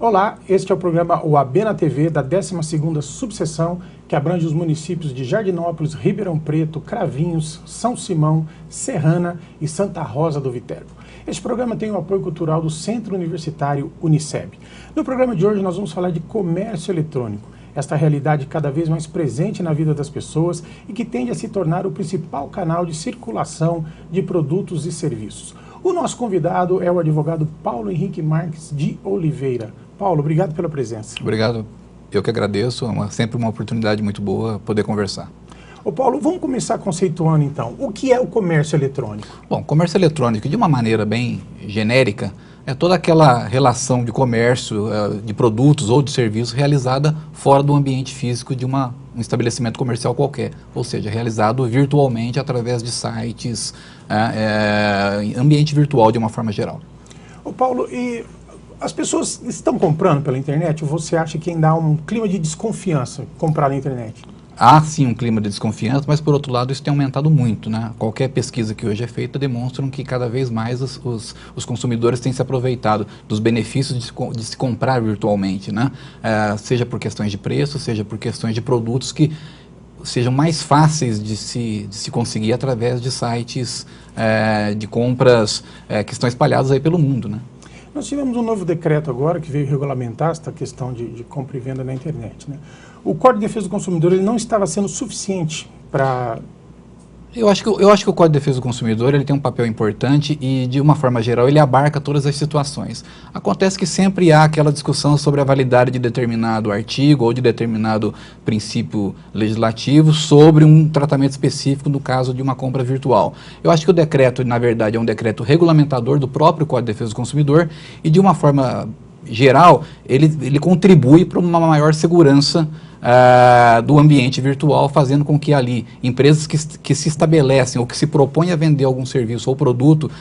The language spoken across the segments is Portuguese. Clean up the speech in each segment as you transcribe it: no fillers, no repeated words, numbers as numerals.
Olá, este é o programa UAB na TV da 12ª subseção, que abrange os municípios de Jardinópolis, Ribeirão Preto, Cravinhos, São Simão, Serrana e Santa Rosa do Viterbo. Este programa tem o apoio cultural do Centro Universitário Uniceb. No programa de hoje nós vamos falar de comércio eletrônico, esta realidade cada vez mais presente na vida das pessoas e que tende a se tornar o principal canal de circulação de produtos e serviços. O nosso convidado é o advogado Paulo Henrique Marques de Oliveira. Paulo, obrigado pela presença. Obrigado, eu que agradeço, sempre uma oportunidade muito boa poder conversar. Ô Paulo, vamos começar conceituando então, o que é o comércio eletrônico? Bom, comércio eletrônico, de uma maneira bem genérica, é toda aquela relação de comércio de produtos ou de serviços realizada fora do ambiente físico de um estabelecimento comercial qualquer, ou seja, realizado virtualmente através de sites, ambiente virtual de uma forma geral. Ô Paulo, e as pessoas estão comprando pela internet ou você acha que ainda há um clima de desconfiança comprar na internet? Há sim um clima de desconfiança, mas por outro lado isso tem aumentado muito, né? Qualquer pesquisa que hoje é feita demonstram que cada vez mais os consumidores têm se aproveitado dos benefícios de se comprar virtualmente, né? Seja por questões de preço, seja por questões de produtos que sejam mais fáceis de se conseguir através de sites de compras que estão espalhados aí pelo mundo, né? Nós tivemos um novo decreto agora que veio regulamentar esta questão de compra e venda na internet, né? O Código de Defesa do Consumidor ele não estava sendo suficiente para... Eu acho que o Código de Defesa do Consumidor ele tem um papel importante e, de uma forma geral, ele abarca todas as situações. Acontece que sempre há aquela discussão sobre a validade de determinado artigo ou de determinado princípio legislativo sobre um tratamento específico no caso de uma compra virtual. Eu acho que o decreto, na verdade, é um decreto regulamentador do próprio Código de Defesa do Consumidor e, de uma forma geral, ele contribui para uma maior segurança do ambiente virtual, fazendo com que ali empresas que se estabelecem ou que se propõem a vender algum serviço ou produto,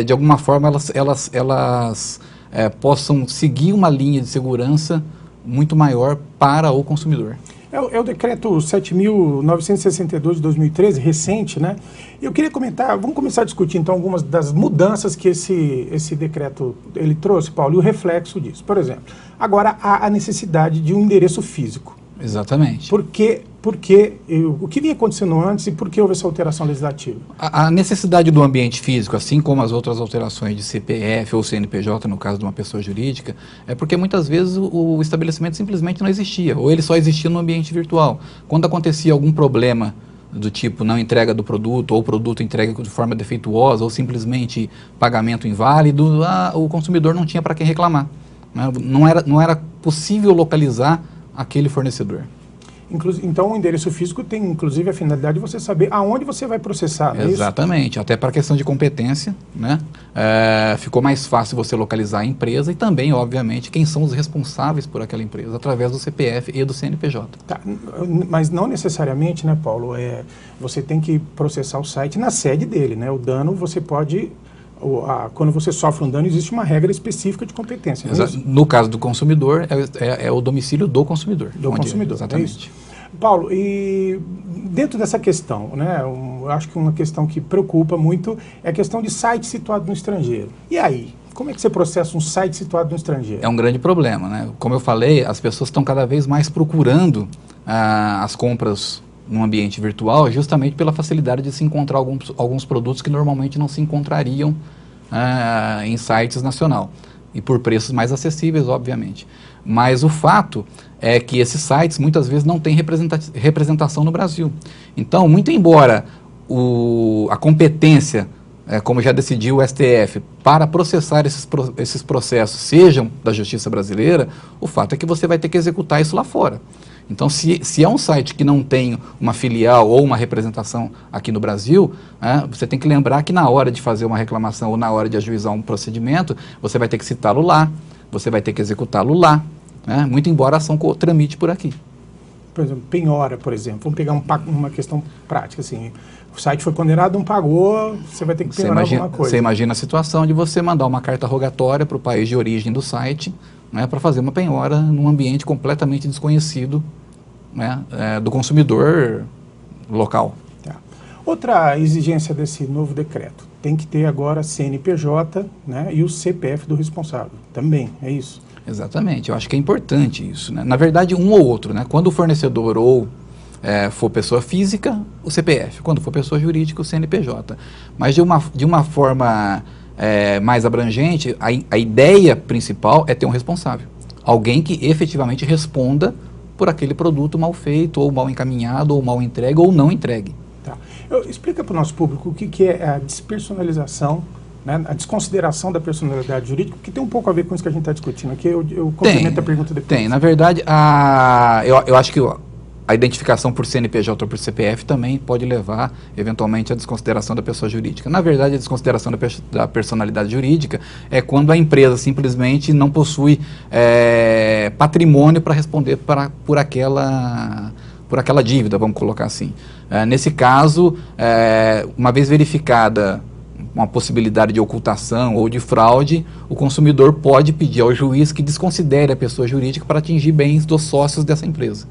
de alguma forma elas possam seguir uma linha de segurança muito maior para o consumidor. É o decreto 7.962 de 2013, recente, né? Eu queria comentar, vamos começar a discutir então algumas das mudanças que esse decreto ele trouxe, Paulo, e o reflexo disso. Por exemplo, agora há a necessidade de um endereço físico. Exatamente. O que vinha acontecendo antes e por que houve essa alteração legislativa? A necessidade do ambiente físico, assim como as outras alterações de CPF ou CNPJ, no caso de uma pessoa jurídica, é porque muitas vezes o estabelecimento simplesmente não existia, ou ele só existia no ambiente virtual. Quando acontecia algum problema do tipo não entrega do produto, ou produto entregue de forma defeituosa, ou simplesmente pagamento inválido, o consumidor não tinha para quem reclamar, né? Não era possível localizar aquele fornecedor. Então o endereço físico tem inclusive a finalidade de você saber aonde você vai processar, não é isso? Exatamente, até para a questão de competência, né? Ficou mais fácil você localizar a empresa e também, obviamente, quem são os responsáveis por aquela empresa, através do CPF e do CNPJ. Tá, mas não necessariamente, né, Paulo, você tem que processar o site na sede dele, né? O dano você pode... Quando você sofre um dano, existe uma regra específica de competência. Não é isso? No caso do consumidor, é o domicílio do consumidor. Exatamente. É isso. Paulo, e dentro dessa questão, né, eu acho que uma questão que preocupa muito é a questão de site situado no estrangeiro. E aí? Como é que você processa um site situado no estrangeiro? É um grande problema, né? Como eu falei, as pessoas estão cada vez mais procurando as compras no ambiente virtual, justamente pela facilidade de se encontrar alguns produtos que normalmente não se encontrariam em sites nacional e por preços mais acessíveis, obviamente. Mas o fato é que esses sites muitas vezes não têm representação no Brasil. Então, muito embora a competência, como já decidiu o STF, para processar esses processos sejam da Justiça brasileira, o fato é que você vai ter que executar isso lá fora. Então, se é um site que não tem uma filial ou uma representação aqui no Brasil, você tem que lembrar que na hora de fazer uma reclamação ou na hora de ajuizar um procedimento, você vai ter que citá-lo lá, você vai ter que executá-lo lá, né? Muito embora a ação tramite por aqui. Por exemplo, penhora, por exemplo. Vamos pegar uma questão prática, assim. O site foi condenado, não pagou, você vai ter que penhorar alguma coisa. Você imagina a situação de você mandar uma carta rogatória para o país de origem do site, né, para fazer uma penhora num ambiente completamente desconhecido, né, do consumidor local. Tá. Outra exigência desse novo decreto, tem que ter agora CNPJ, né, e o CPF do responsável, também, é isso? Exatamente, eu acho que é importante isso, né? Na verdade, um ou outro, né? Quando o fornecedor ou for pessoa física, o CPF. Quando for pessoa jurídica, o CNPJ. Mas de uma forma mais abrangente, a ideia principal é ter um responsável. Alguém que efetivamente responda por aquele produto mal feito, ou mal encaminhado, ou mal entregue, ou não entregue. Tá. Explica para o nosso público o que é a despersonalização, né, a desconsideração da personalidade jurídica, que tem um pouco a ver com isso que a gente está discutindo aqui. Eu complemento a pergunta depois. Tem, na verdade, eu acho que a identificação por CNPJ ou por CPF também pode levar, eventualmente, à desconsideração da pessoa jurídica. Na verdade, a desconsideração da personalidade jurídica é quando a empresa simplesmente não possui patrimônio para responder por aquela dívida, vamos colocar assim. Nesse caso, uma vez verificada uma possibilidade de ocultação ou de fraude, o consumidor pode pedir ao juiz que desconsidere a pessoa jurídica para atingir bens dos sócios dessa empresa.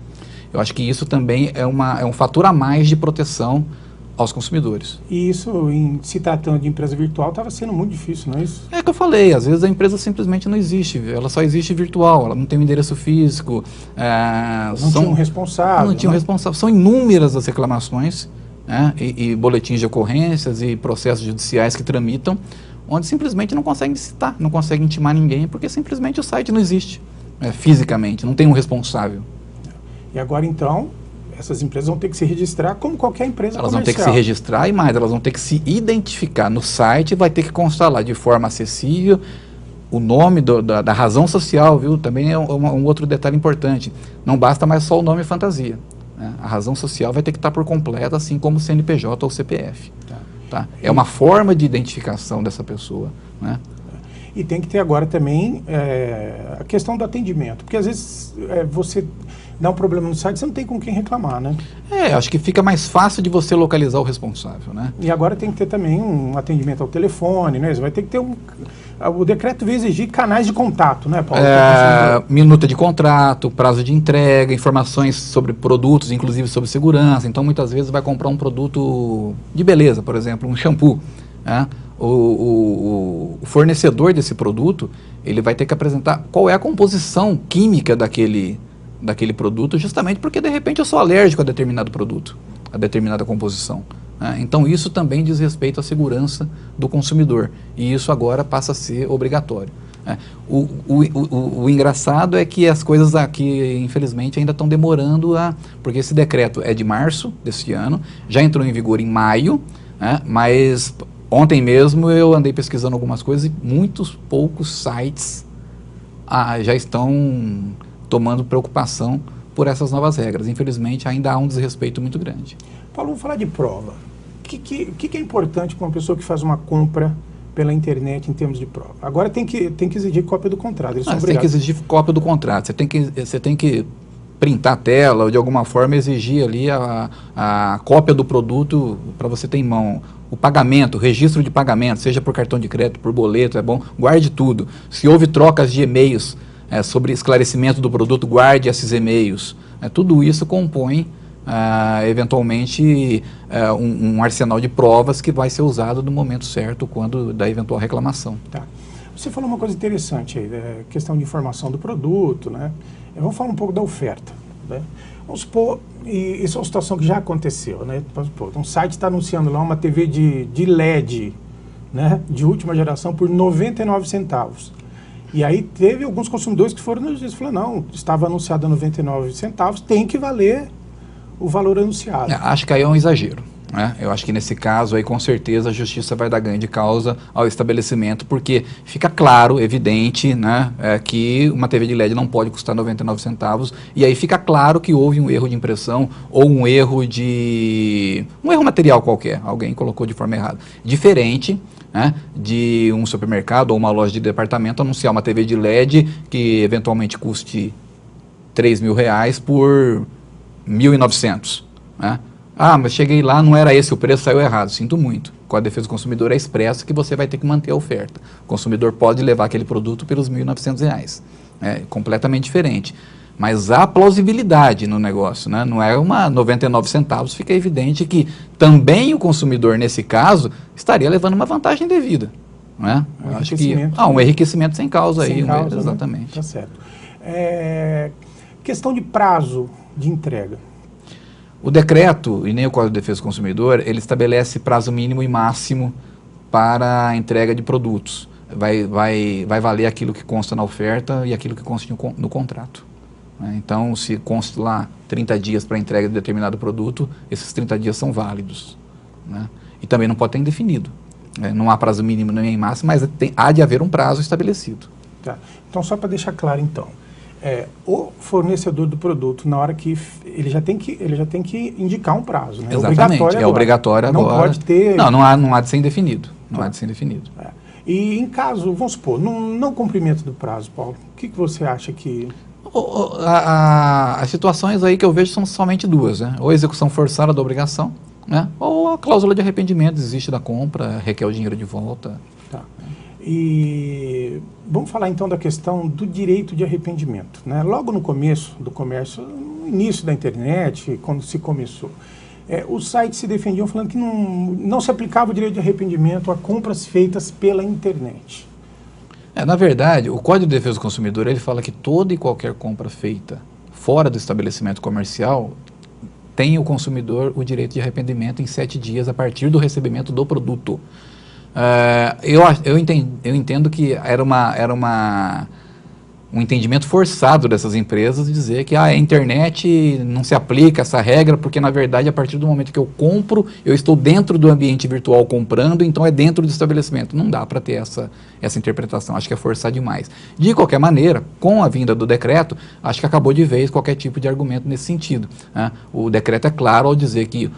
Eu acho que isso também é um fator a mais de proteção aos consumidores. E isso, se tratando de empresa virtual, estava sendo muito difícil, não é isso? É que eu falei, às vezes a empresa simplesmente não existe, ela só existe virtual, ela não tem um endereço físico. Não tinha um responsável. Não tinha um responsável. São inúmeras as reclamações, né, e boletins de ocorrências e processos judiciais que tramitam, onde simplesmente não conseguem citar, não conseguem intimar ninguém, porque simplesmente o site não existe fisicamente, não tem um responsável. E agora, então, essas empresas vão ter que se registrar como qualquer empresa comercial. Elas vão ter que se registrar e mais, elas vão ter que se identificar no site, vai ter que constar lá de forma acessível o nome da razão social, viu? Também é um outro detalhe importante. Não basta mais só o nome fantasia, né? A razão social vai ter que estar por completo, assim como o CNPJ ou o CPF. Tá? É uma forma de identificação dessa pessoa, né? E tem que ter agora também a questão do atendimento, porque às vezes você dá um problema no site, você não tem com quem reclamar, né? Acho que fica mais fácil de você localizar o responsável, né? E agora tem que ter também um atendimento ao telefone, né? Você vai ter que ter o decreto vai exigir canais de contato, né, Paulo? Minuta de contrato, prazo de entrega, informações sobre produtos, inclusive sobre segurança. Então, muitas vezes vai comprar um produto de beleza, por exemplo, um shampoo, né? O fornecedor desse produto, ele vai ter que apresentar qual é a composição química daquele produto, justamente porque, de repente, eu sou alérgico a determinado produto, a determinada composição. Né? Então, isso também diz respeito à segurança do consumidor. E isso agora passa a ser obrigatório. Né? O engraçado é que as coisas aqui, infelizmente, ainda estão demorando porque esse decreto é de março desse ano, já entrou em vigor em maio, né? Mas ontem mesmo eu andei pesquisando algumas coisas e muitos poucos sites já estão tomando preocupação por essas novas regras. Infelizmente, ainda há um desrespeito muito grande. Paulo, vamos falar de prova. O que é importante para uma pessoa que faz uma compra pela internet em termos de prova? Agora tem que exigir cópia do contrato. Eles são Você tem que exigir cópia do contrato. Você tem que printar a tela ou, de alguma forma, exigir ali a cópia do produto para você ter em mão. O pagamento, o registro de pagamento, seja por cartão de crédito, por boleto, é bom, guarde tudo. Se houve trocas de e-mails sobre esclarecimento do produto, guarde esses e-mails. Tudo isso compõe, eventualmente, um arsenal de provas que vai ser usado no momento certo, quando da eventual reclamação. Tá. Você falou uma coisa interessante aí, questão de informação do produto, né? Vamos falar um pouco da oferta, né? Vamos supor, e isso é uma situação que já aconteceu, né? Vamos supor, um site está anunciando lá uma TV de LED, né, de última geração por 99 centavos. E aí teve alguns consumidores que foram no juiz e falaram, não, estava anunciado a 99 centavos, tem que valer o valor anunciado. Acho que aí é um exagero, né? Eu acho que nesse caso aí, com certeza, a justiça vai dar ganho de causa ao estabelecimento, porque fica claro, evidente, né, que uma TV de LED não pode custar 99 centavos, e aí fica claro que houve um erro de impressão ou um erro material qualquer, alguém colocou de forma errada. Diferente, né, de um supermercado ou uma loja de departamento anunciar uma TV de LED que eventualmente custe R$3.000 por 1.900, né? Mas cheguei lá, não era esse o preço, saiu errado. Sinto muito. Com a defesa do consumidor é expresso que você vai ter que manter a oferta. O consumidor pode levar aquele produto pelos R$1.900. É completamente diferente. Mas há plausibilidade no negócio, né? Não é uma 99 centavos, fica evidente que também o consumidor, nesse caso, estaria levando uma vantagem devida. né? Um Acho que enriquecimento. um enriquecimento sem causa Sem aí, causa, né? exatamente. Tá certo. Questão de prazo de entrega. O decreto e nem o Código de Defesa do Consumidor, ele estabelece prazo mínimo e máximo para a entrega de produtos. Vai valer aquilo que consta na oferta e aquilo que consta no contrato, né? Então, se consta lá 30 dias para a entrega de determinado produto, esses 30 dias são válidos, né? E também não pode ter indefinido, né? Não há prazo mínimo nem máximo, mas há de haver um prazo estabelecido. Tá. Então, só para deixar claro, então, o fornecedor do produto, na hora que ele já tem que indicar um prazo, né? Exatamente, é obrigatório agora. Não pode ter... Não há de ser indefinido. Não há de ser indefinido. E em caso, vamos supor, não cumprimento do prazo, Paulo, o que você acha que... As situações aí que eu vejo são somente duas, né? Ou a execução forçada da obrigação, né? Ou a cláusula de arrependimento existe da compra, requer o dinheiro de volta. Tá. E vamos falar então da questão do direito de arrependimento, né? Logo no começo do comércio, no início da internet, quando se começou, os sites se defendiam falando que não se aplicava o direito de arrependimento a compras feitas pela internet. Na verdade, o Código de Defesa do Consumidor, ele fala que toda e qualquer compra feita fora do estabelecimento comercial tem o consumidor o direito de arrependimento em 7 dias a partir do recebimento do produto. Eu entendo que era um entendimento forçado dessas empresas de dizer que a internet não se aplica essa regra, porque na verdade a partir do momento que eu compro, eu estou dentro do ambiente virtual comprando, então é dentro do estabelecimento. Não dá para ter essa interpretação, acho que é forçar demais. De qualquer maneira, com a vinda do decreto, acho que acabou de vez qualquer tipo de argumento nesse sentido, né? O decreto é claro ao dizer que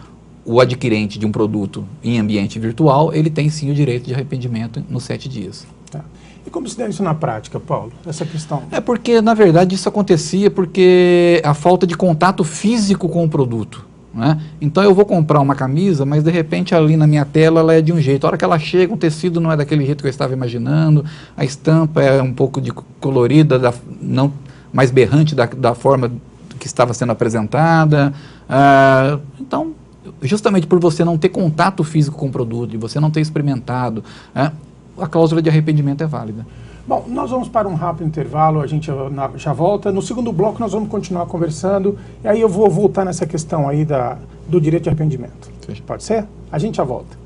o adquirente de um produto em ambiente virtual, ele tem sim o direito de arrependimento nos 7 dias. Tá. E como se dá isso na prática, Paulo, essa questão? Porque, na verdade, isso acontecia porque a falta de contato físico com o produto, né? Então, eu vou comprar uma camisa, mas, de repente, ali na minha tela, ela é de um jeito. A hora que ela chega, o tecido não é daquele jeito que eu estava imaginando, a estampa é um pouco colorida, não mais berrante da forma que estava sendo apresentada. Então, justamente por você não ter contato físico com o produto, e você não ter experimentado, a cláusula de arrependimento é válida. Bom, nós vamos para um rápido intervalo, a gente já volta. No segundo bloco nós vamos continuar conversando, e aí eu vou voltar nessa questão aí do direito de arrependimento. Sim. Pode ser? A gente já volta.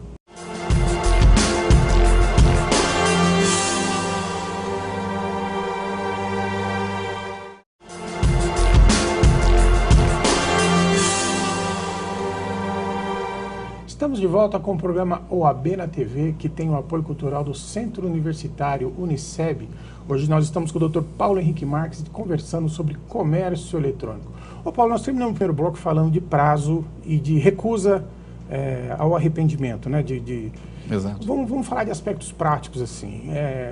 Estamos de volta com o programa OAB na TV, que tem o apoio cultural do Centro Universitário Uniceb. Hoje nós estamos com o Dr. Paulo Henrique Marques conversando sobre comércio eletrônico. Ô Paulo, nós terminamos o primeiro bloco falando de prazo e de recusa ao arrependimento, né? Exato. Vamos falar de aspectos práticos, assim.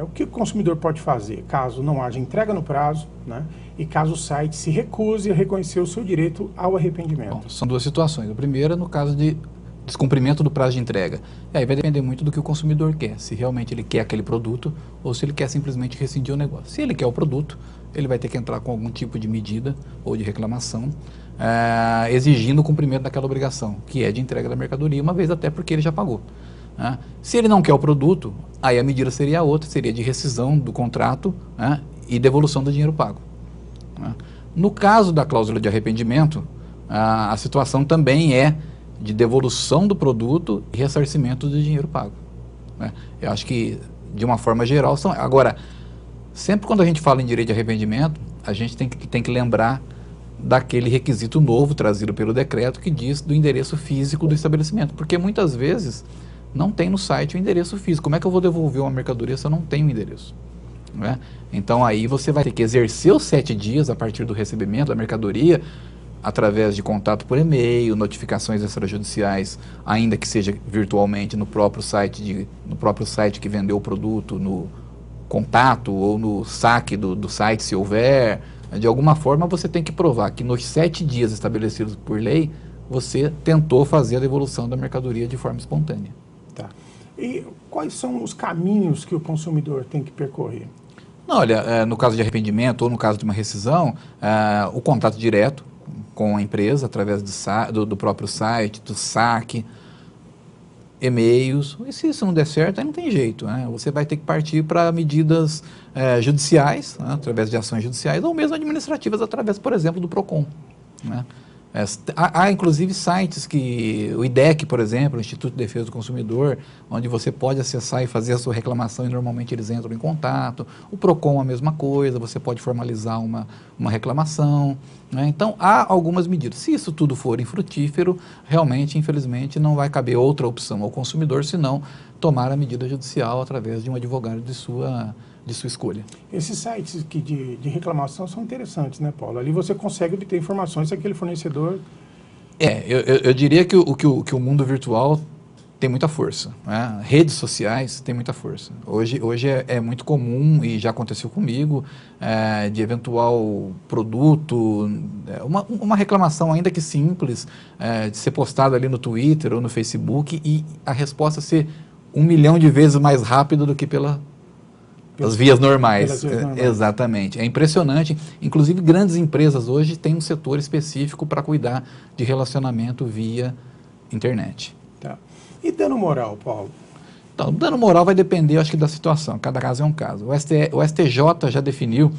O que o consumidor pode fazer caso não haja entrega no prazo, né? E caso o site se recuse a reconhecer o seu direito ao arrependimento? Bom, são duas situações. A primeira, no caso de descumprimento do prazo de entrega. E aí vai depender muito do que o consumidor quer, se realmente ele quer aquele produto ou se ele quer simplesmente rescindir o negócio. Se ele quer o produto, ele vai ter que entrar com algum tipo de medida ou de reclamação, exigindo o cumprimento daquela obrigação, que é de entrega da mercadoria, uma vez até porque ele já pagou. Se ele não quer o produto, aí a medida seria outra, seria de rescisão do contrato, e devolução do dinheiro pago. No caso da cláusula de arrependimento, a situação também é de devolução do produto e ressarcimento do dinheiro pago, né? Eu acho que, de uma forma geral, são... Agora, sempre quando a gente fala em direito de arrependimento, a gente tem que lembrar daquele requisito novo trazido pelo decreto que diz do endereço físico do estabelecimento, porque muitas vezes não tem no site o endereço físico. Como é que eu vou devolver uma mercadoria se eu não tenho o endereço? Né? Então, aí você vai ter que exercer os 7 dias a partir do recebimento da mercadoria, através de contato por e-mail, notificações extrajudiciais, ainda que seja virtualmente no próprio site que vendeu o produto, no contato ou no saque do site, se houver. De alguma forma, você tem que provar que nos 7 dias estabelecidos por lei, você tentou fazer a devolução da mercadoria de forma espontânea. Tá. E quais são os caminhos que o consumidor tem que percorrer? Não, olha, no caso de arrependimento ou no caso de uma rescisão, o contato direto com a empresa, através do próprio site, do saque. e-mails, e se isso não der certo, aí não tem jeito, né? Você vai ter que partir para medidas judiciais, né? Através de ações judiciais, ou mesmo administrativas, através, por exemplo, do PROCON, né? Há inclusive sites que, o IDEC, por exemplo, o Instituto de Defesa do Consumidor, onde você pode acessar e fazer a sua reclamação e normalmente eles entram em contato. O PROCON a mesma coisa, você pode formalizar uma reclamação, né? Então, há algumas medidas. Se isso tudo for infrutífero, realmente, infelizmente, não vai caber outra opção ao consumidor, senão tomar a medida judicial através de um advogado de sua escolha. Esses sites de reclamação são interessantes, né, Paulo? Ali você consegue obter informações daquele fornecedor. Eu diria que o mundo virtual tem muita força, né? Redes sociais têm muita força. Hoje é muito comum, e já aconteceu comigo, de eventual produto, uma reclamação ainda que simples, de ser postada ali no Twitter ou no Facebook, e a resposta ser 1 milhão de vezes mais rápida do que pelas vias normais. Exatamente. É impressionante. Inclusive, grandes empresas hoje têm um setor específico para cuidar de relacionamento via internet. Tá. E dano moral, Paulo? Então, dano moral vai depender, acho que, da situação. Cada caso é um caso. O STJ já definiu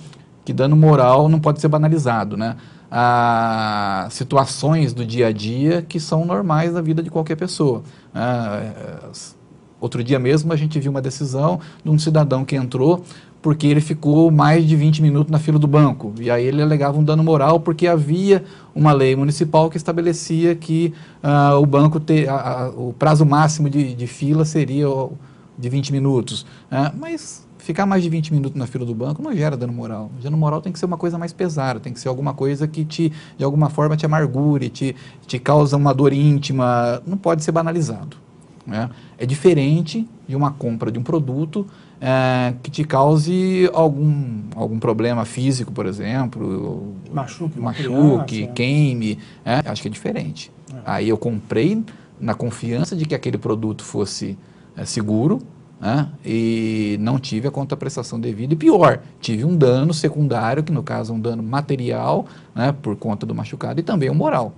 que dano moral não pode ser banalizado, né? Há situações do dia a dia que são normais na vida de qualquer pessoa. Outro dia mesmo a gente viu uma decisão de um cidadão que entrou porque ele ficou mais de 20 minutos na fila do banco. E aí ele alegava um dano moral porque havia uma lei municipal que estabelecia que o banco o prazo máximo de fila seria de 20 minutos. Mas ficar mais de 20 minutos na fila do banco não gera dano moral. O dano moral tem que ser uma coisa mais pesada, tem que ser alguma coisa que de alguma forma te amargure, te causa uma dor íntima, não pode ser banalizado. É diferente de uma compra de um produto que te cause algum problema físico, por exemplo, machuque, queime, acho que é diferente. Aí eu comprei na confiança de que aquele produto fosse seguro, e não tive a contraprestação devida, e pior, tive um dano secundário, que no caso é um dano material, por conta do machucado, e também um moral.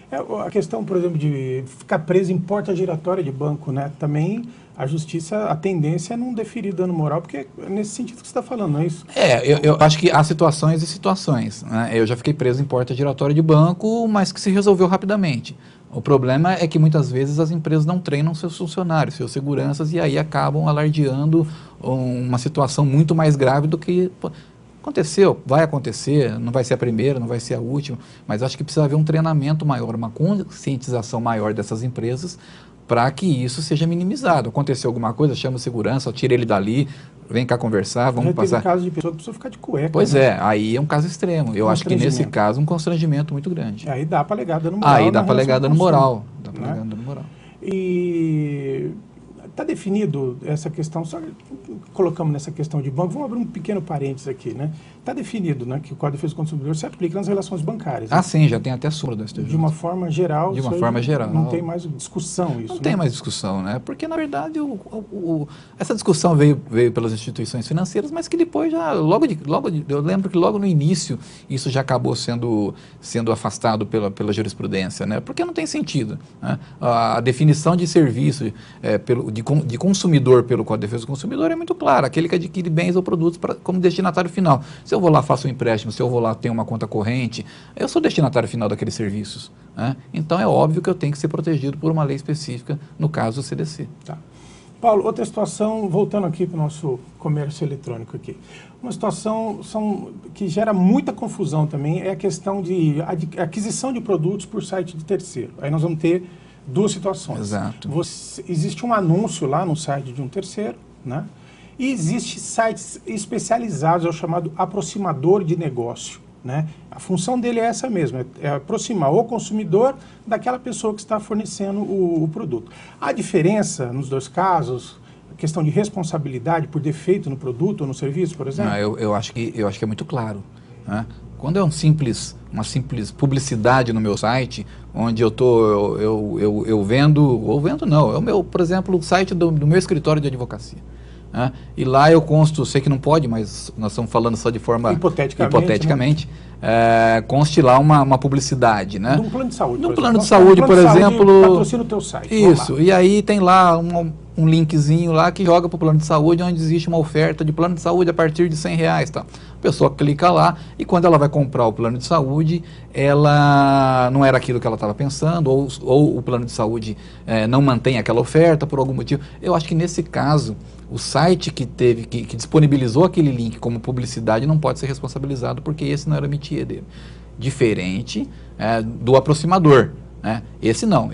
A questão, por exemplo, de ficar preso em porta giratória de banco, né? Também a justiça, a tendência é não deferir dano moral, porque é nesse sentido que você está falando, não é isso? Eu acho que há situações e situações, né? Eu já fiquei preso em porta giratória de banco, mas que se resolveu rapidamente. O problema é que muitas vezes as empresas não treinam seus funcionários, seus seguranças, e aí acabam alardeando uma situação muito mais grave do que... Aconteceu, vai acontecer, não vai ser a primeira, não vai ser a última, mas acho que precisa haver um treinamento maior, uma conscientização maior dessas empresas para que isso seja minimizado. Aconteceu alguma coisa, chama segurança, tira ele dali, vem cá conversar, vamos passar... caso de pessoa que precisa ficar de cueca. Pois aí é um caso extremo. Eu acho que nesse caso um constrangimento muito grande. Aí dá para alegar dano moral. Aí dá para alegar dano moral. Dá para alegar dano moral. E... está definido essa questão, só colocamos nessa questão de banco, vamos abrir um pequeno parênteses aqui, né? Está definido, né, que o Código de Defesa do Consumidor se aplica nas relações bancárias. Né? Sim, já tem até súmula do STJ. De uma forma geral. De uma forma geral. Não tem mais discussão isso. Não tem mais discussão, né? Porque, na verdade, essa discussão veio pelas instituições financeiras, mas que depois já, eu lembro que logo no início, isso já acabou sendo afastado pela jurisprudência, né? Porque não tem sentido. Né? A definição de serviço de consumidor pelo Código de Defesa do Consumidor é muito clara, aquele que adquire bens ou produtos como destinatário final. Se eu vou lá, faço um empréstimo, se eu vou lá, tenho uma conta corrente, eu sou destinatário final daqueles serviços. Né? Então é óbvio que eu tenho que ser protegido por uma lei específica, no caso do CDC. Tá. Paulo, outra situação, voltando aqui para o nosso comércio eletrônico aqui, uma situação que gera muita confusão também é a questão de aquisição de produtos por site de terceiro. Aí nós vamos ter duas situações. Exato. Existe um anúncio lá no site de um terceiro, né? E existe sites especializados, é o chamado aproximador de negócio, né? A função dele é essa mesma, é aproximar o consumidor daquela pessoa que está fornecendo o produto. A diferença nos dois casos, a questão de responsabilidade por defeito no produto ou no serviço, por exemplo? Não, eu acho que é muito claro, né? Quando é uma simples publicidade no meu site, onde eu vendo, por exemplo, o site do meu escritório de advocacia. E lá eu consto, sei que não pode, mas nós estamos falando só de forma hipoteticamente, conste lá uma publicidade, né? Num plano de saúde, Num plano de saúde, por exemplo... Patrocina o teu site. Isso, e aí tem lá um linkzinho lá que joga para o plano de saúde, onde existe uma oferta de plano de saúde a partir de R$100, tá? A pessoa clica lá e quando ela vai comprar o plano de saúde, ela não era aquilo que ela estava pensando, ou o plano de saúde não mantém aquela oferta por algum motivo. Eu acho que nesse caso, o site que disponibilizou aquele link como publicidade não pode ser responsabilizado, porque esse não era o métier dele. Diferente do aproximador, né? Esse não,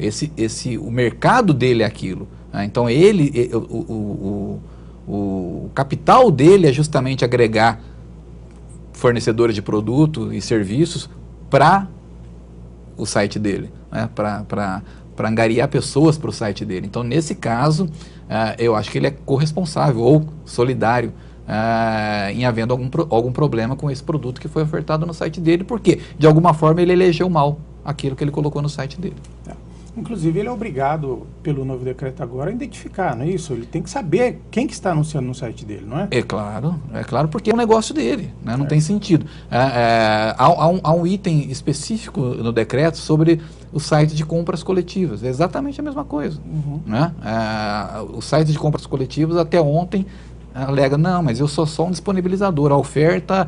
o mercado dele é aquilo. Então o capital dele é justamente agregar fornecedores de produto e serviços para o site dele, né? Para angariar pessoas para o site dele. Então, nesse caso, eu acho que ele é corresponsável ou solidário em havendo algum problema com esse produto que foi ofertado no site dele, porque, de alguma forma, ele elegeu mal aquilo que ele colocou no site dele. Inclusive, ele é obrigado, pelo novo decreto agora, a identificar, não é isso? Ele tem que saber quem que está anunciando no site dele, não é? É claro, porque é um negócio dele, né? Não tem sentido. Há um item específico no decreto sobre o site de compras coletivas, é exatamente a mesma coisa. Né? O site de compras coletivas, até ontem, alega, não, mas eu sou só um disponibilizador, a oferta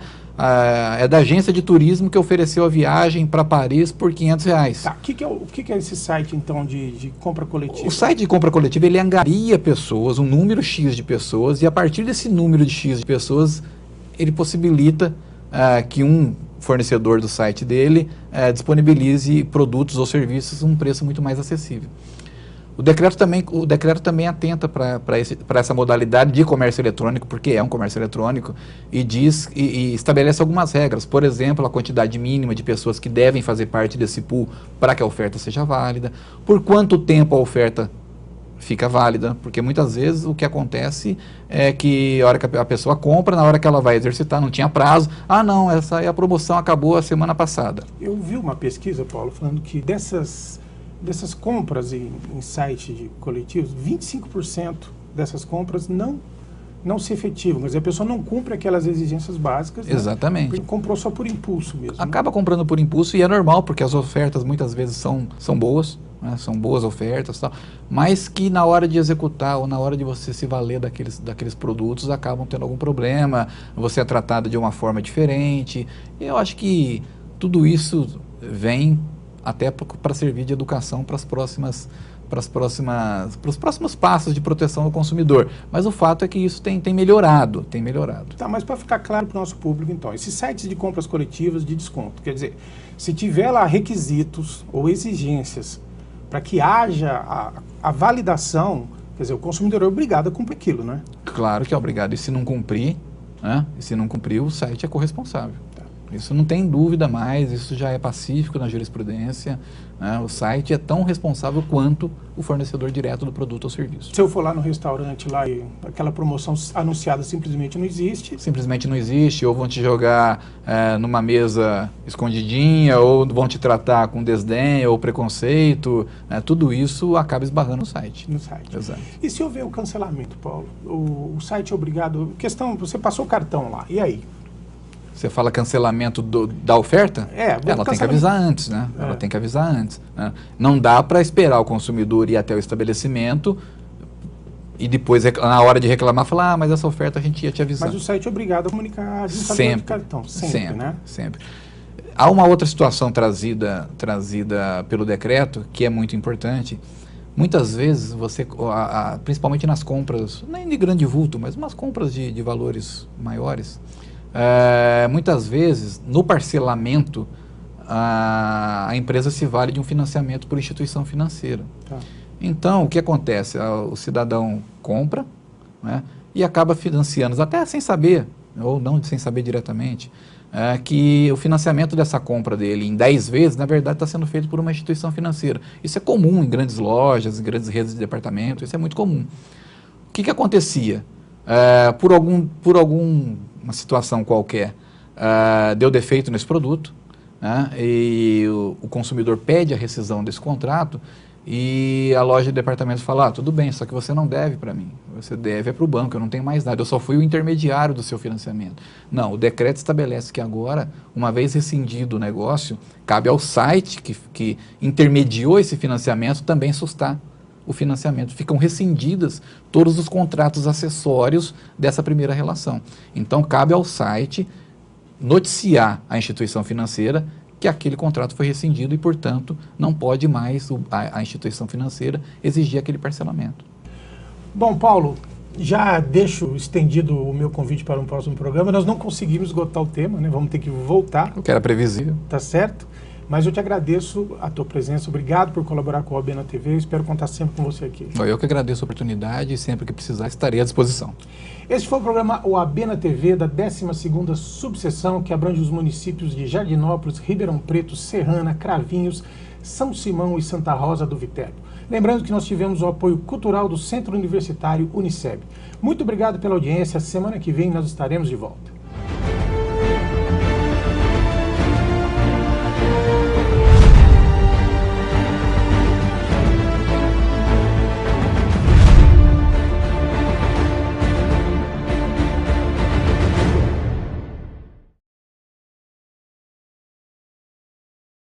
é da agência de turismo que ofereceu a viagem para Paris por R$500. Tá, o que é esse site, então, de compra coletiva? O site de compra coletiva, ele angaria pessoas, um número X de pessoas, e a partir desse número de X de pessoas, ele possibilita que um fornecedor do site dele disponibilize produtos ou serviços a um preço muito mais acessível. O decreto também atenta para essa modalidade de comércio eletrônico, porque é um comércio eletrônico, e estabelece algumas regras. Por exemplo, a quantidade mínima de pessoas que devem fazer parte desse pool para que a oferta seja válida, por quanto tempo a oferta fica válida, porque muitas vezes o que acontece é que a hora que a pessoa compra, na hora que ela vai exercitar, não tinha prazo, não, a promoção acabou a semana passada. Eu vi uma pesquisa, Paulo, falando que dessas compras em site de coletivos, 25% dessas compras não se efetivam. Quer dizer, a pessoa não cumpre aquelas exigências básicas. Exatamente. Né? Comprou só por impulso mesmo. Acaba comprando por impulso e é normal, porque as ofertas muitas vezes são boas, né? São boas ofertas, tal, mas que na hora de executar ou na hora de você se valer daqueles produtos acabam tendo algum problema, você é tratado de uma forma diferente. E eu acho que tudo isso vem até para servir de educação para os próximos passos de proteção do consumidor. Mas o fato é que isso tem melhorado. Tá, mas para ficar claro para o nosso público, então, esses sites de compras coletivas de desconto, quer dizer, se tiver lá requisitos ou exigências para que haja a validação, quer dizer, o consumidor é obrigado a cumprir aquilo, né? Claro que é obrigado. E se não cumprir, né? O site é corresponsável. Isso não tem dúvida mais, isso já é pacífico na jurisprudência, né? O site é tão responsável quanto o fornecedor direto do produto ou serviço. Se eu for lá no restaurante lá e aquela promoção anunciada simplesmente não existe? Simplesmente não existe, ou vão te jogar numa mesa escondidinha, ou vão te tratar com desdém ou preconceito, tudo isso acaba esbarrando no site. No site. Exato. E se houver o cancelamento, Paulo? O site é obrigado... Você passou o cartão lá, e aí? Você fala cancelamento da oferta? Ela tem que avisar antes, né? Ela tem que avisar antes. Né? Não dá para esperar o consumidor ir até o estabelecimento e depois, na hora de reclamar, falar, mas essa oferta a gente ia te avisar. Mas o site é obrigado a comunicar sempre, de cartão, sempre, né? Sempre. Há uma outra situação trazida pelo decreto, que é muito importante. Muitas vezes, principalmente nas compras, nem de grande vulto, mas umas compras de valores maiores, muitas vezes, no parcelamento, a empresa se vale de um financiamento por instituição financeira. Tá. Então, o que acontece? O cidadão compra, né, e acaba financiando, até sem saber, ou não sem saber diretamente, que o financiamento dessa compra dele em 10 vezes, na verdade, está sendo feito por uma instituição financeira. Isso é comum em grandes lojas, em grandes redes de departamento, isso é muito comum. O que acontecia? Por alguma situação qualquer, deu defeito nesse produto, né, e o consumidor pede a rescisão desse contrato e a loja de departamentos fala, tudo bem, só que você não deve para mim, você deve para o banco, eu não tenho mais nada, eu só fui o intermediário do seu financiamento. Não, o decreto estabelece que agora, uma vez rescindido o negócio, cabe ao site que intermediou esse financiamento também sustar o financiamento. Ficam rescindidas todos os contratos acessórios dessa primeira relação. Então, cabe ao site noticiar a instituição financeira que aquele contrato foi rescindido e, portanto, não pode mais a instituição financeira exigir aquele parcelamento. Bom, Paulo, já deixo estendido o meu convite para um próximo programa. Nós não conseguimos esgotar o tema, né? Vamos ter que voltar. O que era previsível. Tá certo? Mas eu te agradeço a tua presença. Obrigado por colaborar com a OAB na TV. Espero contar sempre com você aqui. Eu que agradeço a oportunidade e sempre que precisar estarei à disposição. Esse foi o programa OAB na TV da 12ª subseção, que abrange os municípios de Jardinópolis, Ribeirão Preto, Serrana, Cravinhos, São Simão e Santa Rosa do Viterbo. Lembrando que nós tivemos o apoio cultural do Centro Universitário Uniceb. Muito obrigado pela audiência. Semana que vem nós estaremos de volta.